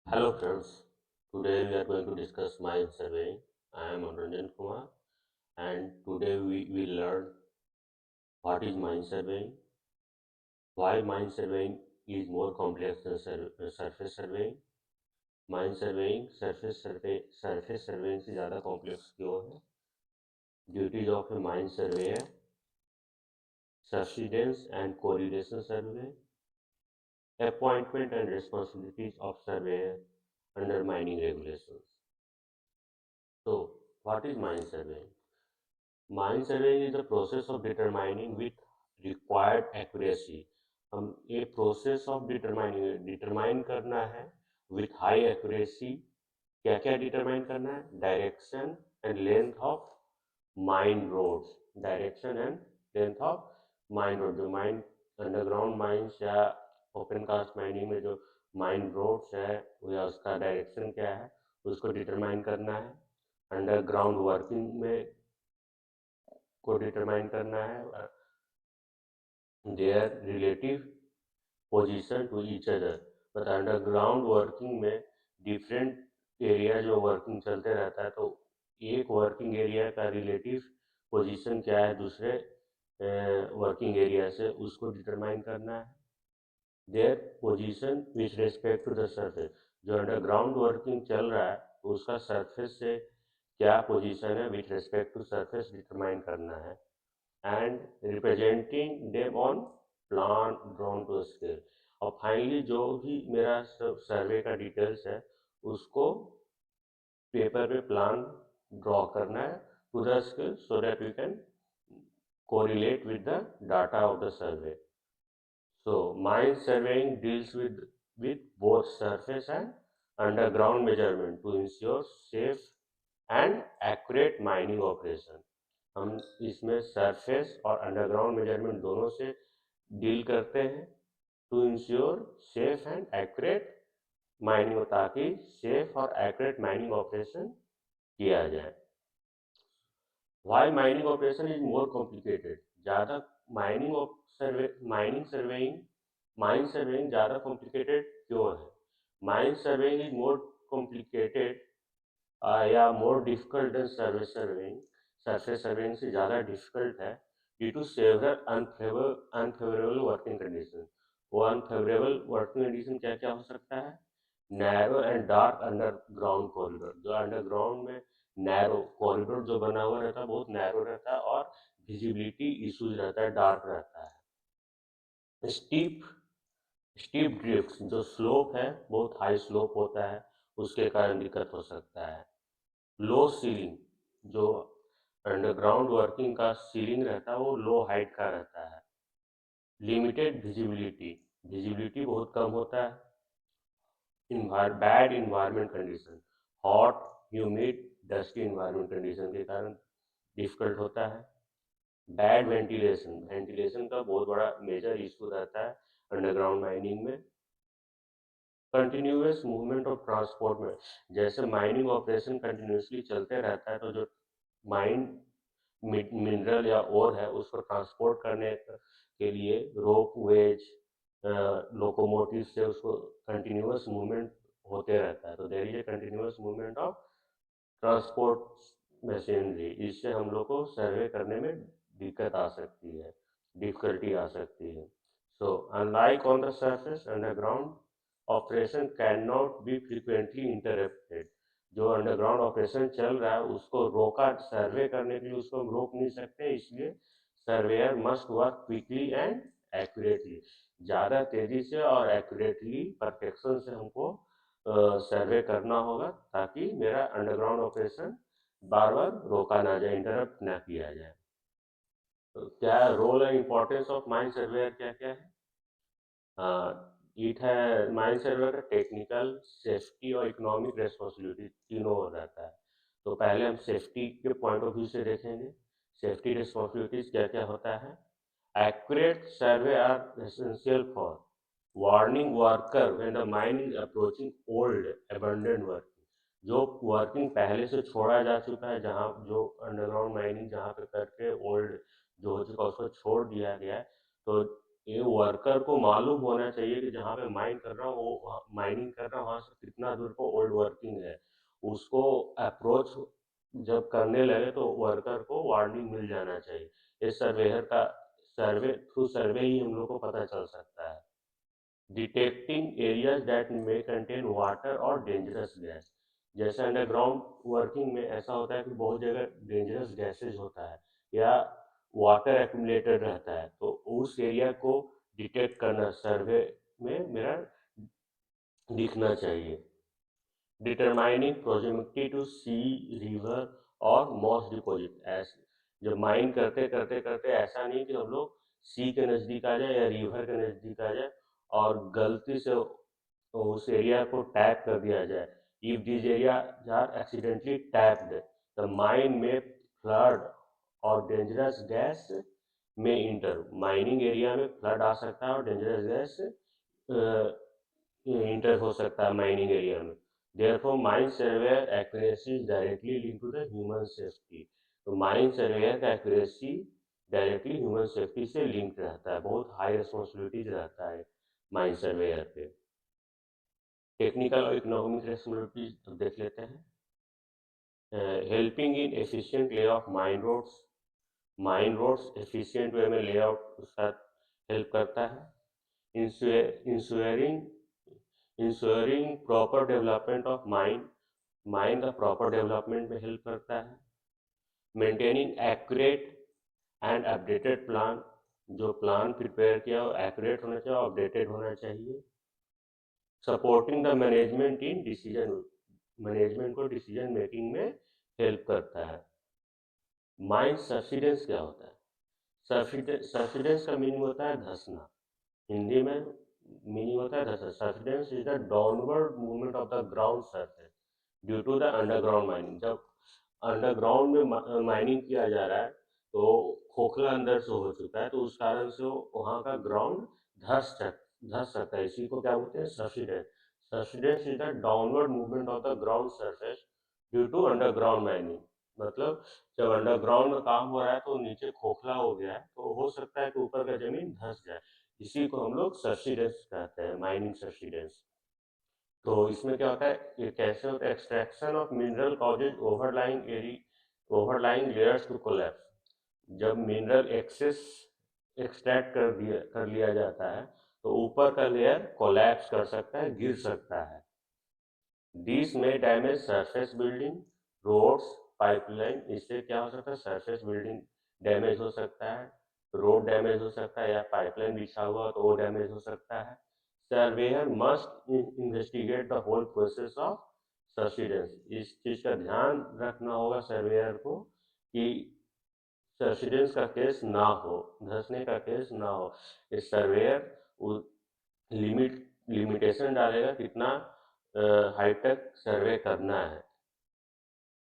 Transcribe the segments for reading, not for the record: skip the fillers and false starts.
Hello friends, today we are going to discuss mine surveying. I am Ranjan Kumar and today we will learn what is mine surveying, why mine surveying is more complex than surface surveying, mine surveying surface surveying से ज़्यादा complex क्यों है, duties of a mine surveyor, subsidence and correlation survey, appointment and responsibilities of surveyor under mining regulations. So, what is mine surveying? Mine surveying is the process of determining with required accuracy. हम ये process of determine करना है with high accuracy. क्या क्या determine करना है? Direction and length of mine roads. Direction and length of mine road. जो mine underground mines या open cast mining में जो mine roads है या उसका direction क्या है उसको determine करना है. Underground working में को डिटरमाइन करना है their relative position to each other. but underground working में डिफरेंट एरिया जो वर्किंग चलते रहता है तो एक वर्किंग एरिया का रिलेटिव पोजीशन क्या है दूसरे वर्किंग एरिया से उसको डिटरमाइन करना है their position with respect to the surface. जो अंडरग्राउंड वर्किंग चल रहा है तो उसका सरफेस से क्या पोजीशन है with respect to surface determine करना है and representing them on plan drawn to scale. और फाइनली जो भी मेरा सर्वे का डिटेल्स है उसको पेपर पे प्लान ड्रॉ करना है to the scale so that we can correlate with the data of the survey. So mine surveying deals with both surface and underground measurement to ensure safe and accurate mining operation. हम इसमें surface और underground measurement दोनों से deal करते हैं to ensure safe and accurate mining ताकि safe और accurate mining operation किया जाए. Why mining operation is more complicated. ज़्यादा माइनिंग सर्वेइंग माइन सर्वेइंग ज़्यादा कॉम्प्लिकेटेड क्यों है? Mine surveying is more complicated या more difficult than service surveying. Surface surveying से ज़्यादा डिफिकल्ट है due to several unfavourable working condition. वो अनफेवरेबल वर्किंग कंडीशन क्या क्या हो सकता है? Narrow and dark underground corridor. जो अंडरग्राउंड में नैरो कॉरिडोर जो बना हुआ रहता है बहुत नैरो रहता है और विजिबिलिटी इश्यूज रहता है, डार्क रहता है. स्टीप स्टीप ड्रिफ्ट जो स्लोप है बहुत हाई स्लोप होता है उसके कारण दिक्कत हो सकता है. लो सीलिंग जो अंडरग्राउंड वर्किंग का सीलिंग रहता है वो लो हाइट का रहता है. लिमिटेड विजिबिलिटी विजिबिलिटी बहुत कम होता है. Bad environment condition hot humid dusty environment condition के कारण डिफिकल्ट होता है. बैड वेंटिलेशन वेंटिलेशन का बहुत बड़ा मेजर इशू रहता है अंडरग्राउंड माइनिंग में. कंटिन्यूस मूवमेंट ऑफ ट्रांसपोर्ट में जैसे माइनिंग ऑपरेशन कंटिन्यूसली चलते रहता है तो जो माइन मिनरल या ओर है उसको ट्रांसपोर्ट करने के लिए रोप वेज लोकोमोटिव से उसको कंटिन्यूस मूवमेंट होते रहता है. तो there is a continuous movement of transport machinery. इससे हम लोग को सर्वे करने में दिक्कत आ सकती है, डिफिकल्टी आ सकती है. So unlike on the surface underground operation can not be frequently interrupted. जो अंडरग्राउंड ऑपरेशन चल रहा है उसको रोका सर्वे करने के लिए उसको हम रोक नहीं सकते. इसलिए surveyor must work quickly and accurately. ज़्यादा तेजी से और एक्यूरेटली परफेक्शन से हमको सर्वे करना होगा ताकि मेरा अंडरग्राउंड ऑपरेशन बार बार रोका ना जाए, इंटरप्ट ना किया जाए. तो क्या role and importance of mine surveyor क्या क्या है? इट है माइन सर्वेयर का टेक्निकल सेफ्टी और इकोनॉमिक रेस्पॉन्सिबिलिटी तीनों रहता है. तो पहले हम सेफ्टी के पॉइंट ऑफ व्यू से देखेंगे सेफ्टी रिस्पॉन्सिबिलिटीज क्या क्या होता है. Accurate survey are essential for warning worker when the mine is approaching old abandoned working. जो वर्किंग पहले से छोड़ा जा चुका है जहाँ जो अंडरग्राउंड माइनिंग जहाँ पे करके ओल्ड जो हो चुका है उसको छोड़ दिया गया है तो ये वर्कर को मालूम होना चाहिए कि जहाँ पे माइन कर रहा हूँ वो माइनिंग कर रहा हूँ वहाँ से कितना दूर को ओल्ड वर्किंग है। उसको अप्रोच जब करने लगे तो वर्कर को वार्निंग मिल जाना चाहिए। ये सर्वेयर का सर्वे थ्रू सर्वे ही हम लोग को पता चल सकता है। Detecting areas that may contain water और डेंजरस गैस। जैसे अंडरग्राउंड वर्किंग में ऐसा होता है कि बहुत जगह डेंजरस गैसेज होता है या वाटर एक्यूमुलेटेड रहता है, तो उस एरिया को डिटेक्ट करना सर्वे में मेरा दिखना चाहिए। Determining proximity to sea, river और मॉस डिपॉजिट। ऐसे जब माइन करते करते करते ऐसा नहीं कि हम लोग सी के नज़दीक आ जाए या रिवर के नज़दीक आ जाए और गलती से उस एरिया को टैप कर दिया जाए। If this area are accidentally tapped, the mine में फ्लड और डेंजरस गैस में इंटर। माइनिंग एरिया में फ्लड आ सकता है और डेंजरस गैस इंटर हो सकता है माइनिंग एरिया में। Therefore, mine surveyor accuracy is directly linked to the human safety। तो माइन सर्वेयर का एक्यूरेसी डायरेक्टली ह्यूमन सेफ्टी से लिंक रहता है, बहुत हाई रिस्पॉन्सिबिलिटीज रहता है माइन सर्वेयर पे। टेक्निकल और इकोनॉमिक रिस्पॉन्सिबिलिटीज अब देख लेते हैं। Helping in efficient lay of mine roads efficient way में लेआउट उसका हेल्प करता है। Ensuring proper development of mine का प्रॉपर डेवलपमेंट में हेल्प करता है। Maintaining accurate and updated plan, जो प्लान प्रिपेयर किया हो एक्यूरेट होना चाहिए, अपडेटेड होना चाहिए। सपोर्टिंग द मैनेजमेंट को डिसीजन मेकिंग में हेल्प करता है। माइन सब्सिडेंस क्या होता है? सब्सिडेंस का मीनिंग होता है धंसना। हिंदी में मीनिंग होता है धंसना। Subsidence is the downward movement of the ground surface due to the underground mining. जब अंडरग्राउंड में माइनिंग किया जा रहा है तो खोखला अंदर से हो चुका है, तो उस कारण से वहाँ का ग्राउंड धस सकता है। इसी को क्या बोलते हैं? Subsidence. Subsidence is the downward movement of the ground surface due to underground mining. मतलब जब अंडरग्राउंड में काम हो रहा है तो नीचे खोखला हो गया है, तो हो सकता है कि ऊपर का जमीन धस जाए। इसी को हम लोग सब्सिडेंस कहते हैं, माइनिंग सब्सिडेंस। तो इसमें क्या होता है, ये कैसे होता है? Extraction of mineral causes overlying layers to collapse. जब मिनरल एक्सेस एक्सट्रैक्ट कर लिया जाता है तो ऊपर का लेयर कोलैप्स कर सकता है, गिर सकता है। दिस में damage surface building, roads, pipeline. इससे क्या हो सकता है? सरफेस बिल्डिंग डैमेज हो सकता है, रोड डैमेज हो सकता है, या पाइपलाइन बिछा हुआ तो वो डैमेज हो सकता है। Surveyor must investigate the whole process of subsidence. इस चीज का ध्यान रखना होगा सर्वेयर को कि सब्सिडेंस का केस ना हो, धंसने का केस ना हो। इस सर्वेयर लिमिटेशन डालेगा कितना हाईटेक सर्वे करना है।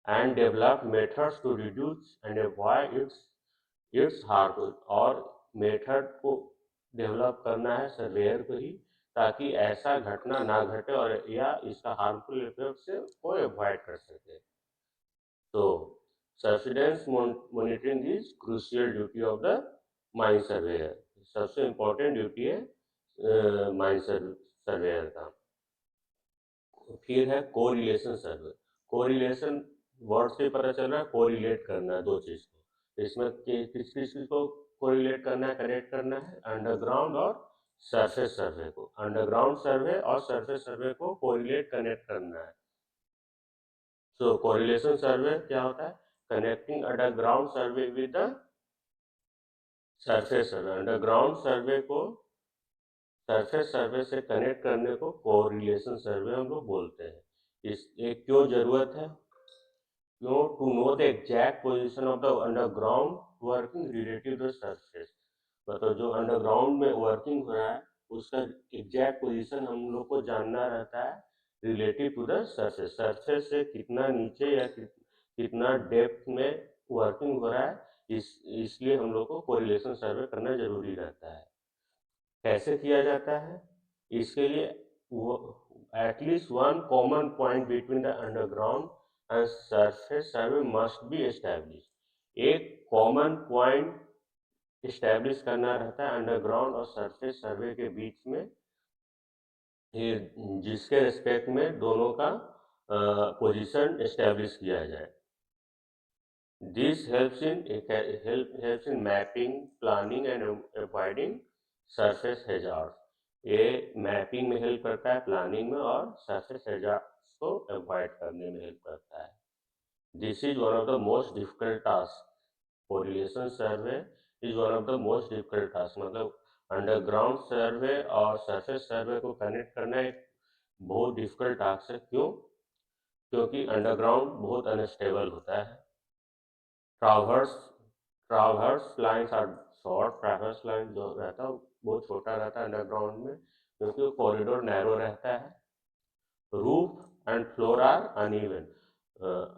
And develop methods to reduce and avoid its harmful. और मेथड को डेवलप करना है सर्वेयर को ही, ताकि ऐसा घटना ना घटे और या इसका हार्मफुल इफेक्ट से कोई अवॉइड कर सके। तो subsidence monitoring is crucial duty of the mine surveyor. सबसे इम्पोर्टेंट ड्यूटी है माइन सर्वेयर का। फिर है कोरिलेशन सर्वे। कोरिलेशन वर्ड से पता चल रहा है, कोरिलेट करना है दो चीज को। इसमें किस किस को कोरिलेट करना है, कनेक्ट करना है? अंडरग्राउंड और सरफेस सर्वे को। अंडरग्राउंड सर्वे और सरफेस सर्वे को कोरिलेट कनेक्ट करना है। सो कोरिलेशन सर्वे क्या होता है? Connecting underground survey with the surface survey. Underground survey को सरफेस सर्वे से कनेक्ट करने को कोरिलेशन सर्वे हम लोग बोलते हैं। इस एक क्यों जरूरत है? क्यों? To know the exact position of the underground working relative to surface. मतलब जो अंडरग्राउंड में वर्किंग हो रहा है उसका एग्जैक्ट पोजीशन हम लोग को जानना रहता है relative to the surface. Surface से कितना नीचे या कितना डेप्थ में वर्किंग हो रहा है, इसलिए हम लोग को कोरिलेशन सर्वे करना जरूरी रहता है। कैसे किया जाता है? इसके लिए at least one common point between the underground and surface survey must be establish. एक कॉमन पॉइंट इस्टेब्लिश करना रहता है अंडरग्राउंड और सरफेस सर्वे के बीच में, ये जिसके रिस्पेक्ट में दोनों का पोजीशन इस्टेब्लिश किया जाए। This helps in mapping, planning and avoiding surface hazards. ये मैपिंग में हेल्प करता है, प्लानिंग में, और सरफेस हैजार्ड्स को अवॉइड करने में हेल्प करता है। This is one of the most difficult task. Correlation survey is one of the most difficult task, मतलब अंडरग्राउंड सर्वे और सरफेस सर्वे को कनेक्ट करना एक बहुत डिफिकल्ट टास्क है। क्यों? क्योंकि अंडरग्राउंड बहुत अनस्टेबल होता है। Traverse lines are short. Traverse line जो रहता है बहुत छोटा रहता है अंडरग्राउंड में, क्योंकि कॉरिडोर नैरो रहता है। Roof and floor are uneven.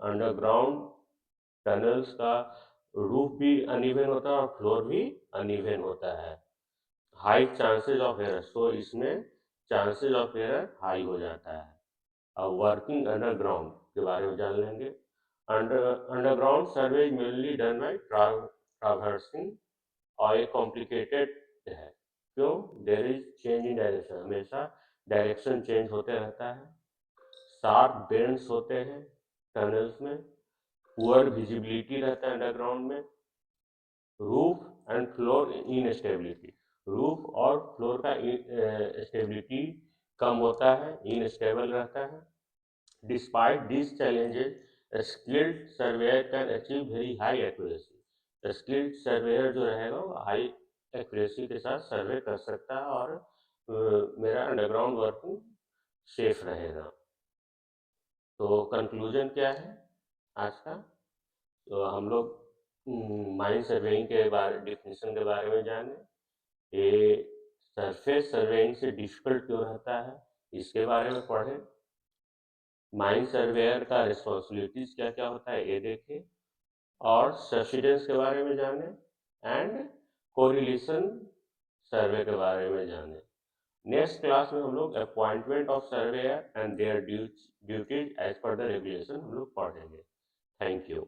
Underground tunnels का रूफ भी अनइवन होता है और फ्लोर भी अनइवन होता है। हाई चांसेस ऑफ एरर, तो इसमें चांसेस ऑफ एरर हाई हो जाता है। अब वर्किंग अंडरग्राउंड के बारे में जान लेंगे। Underground survey is mainly done by traversing, और ये कॉम्प्लिकेटेड है। क्यों? There is change in direction, हमेशा डायरेक्शन चेंज होते रहता है। शार्प बेंड्स होते हैं टनल्स में। पुअर विजिबिलिटी रहता है अंडरग्राउंड में। Roof and floor instability, roof और फ्लोर का स्टेबिलिटी कम होता है, इनस्टेबल रहता है। Despite these challenges, a skilled surveyor can achieve very high accuracy. A skilled surveyor जो रहेगा वो हाई एक्यूरेसी के साथ सर्वे कर सकता है और मेरा अंडरग्राउंड वर्किंग सेफ रहेगा। तो कंक्लूजन क्या है आज का? तो हम लोग माइन सर्वेइंग के बारे डिफिनीशन के बारे में जाने। ये सरफेस सर्वेइंग से डिफिकल्ट क्यों रहता है इसके बारे में पढ़ें। माइन सर्वेयर का रिस्पॉन्सिबिलिटीज क्या क्या होता है ये देखें, और सब्सिडेंस के बारे में जाने, एंड कोरिलेशन सर्वे के बारे में जाने। नेक्स्ट क्लास में हम लोग appointment of surveyor and their duties as per the regulation हम लोग पढ़ेंगे। Thank you.